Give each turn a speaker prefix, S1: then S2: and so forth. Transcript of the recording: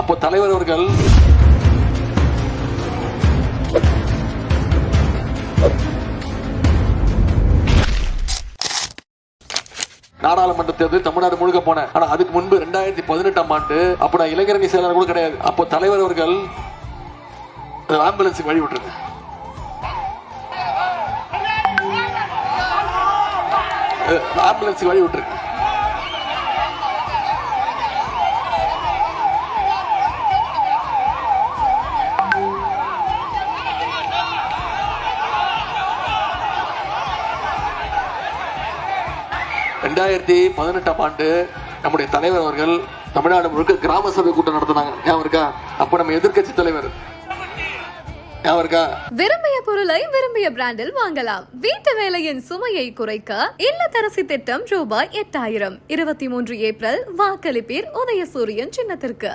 S1: அப்போ தலைவர் அவர்கள் நாடாளுமன்ற தேர்தல் தமிழ்நாடு முழுக்க போனேன். ஆனா அதுக்கு முன்பு 2018ஆம் ஆண்டு அப்ப நான் இளைஞரணி செயலாளர் கூட கிடையாது. அப்போ தலைவர் அவர்கள் ஆம்புலன்ஸுக்கு வழி விட்டுருங்க. ஆம்புலன்ஸுக்கு வழி விட்டுருங்க. ஆண்டு நம்முடைய தலைவர் அவர்கள் தமிழ்நாடு முழுக்க கிராம சபை கூட்டம் நடத்தினாங்க. ஞாபகம் இருக்கா? அப்ப நம்ம எதிர்க்கட்சி தலைவர்
S2: விரும்பிய பொருளை விரும்பிய பிராண்டில் வாங்கலாம். வீட்டு வேலையின் சுமையை குறைக்க இல்லத்தரசி திட்டம் ரூபாய் 8000. 23 ஏப்ரல் வாக்களிப்பீர் உதயசூரியன் சின்னத்திற்கு.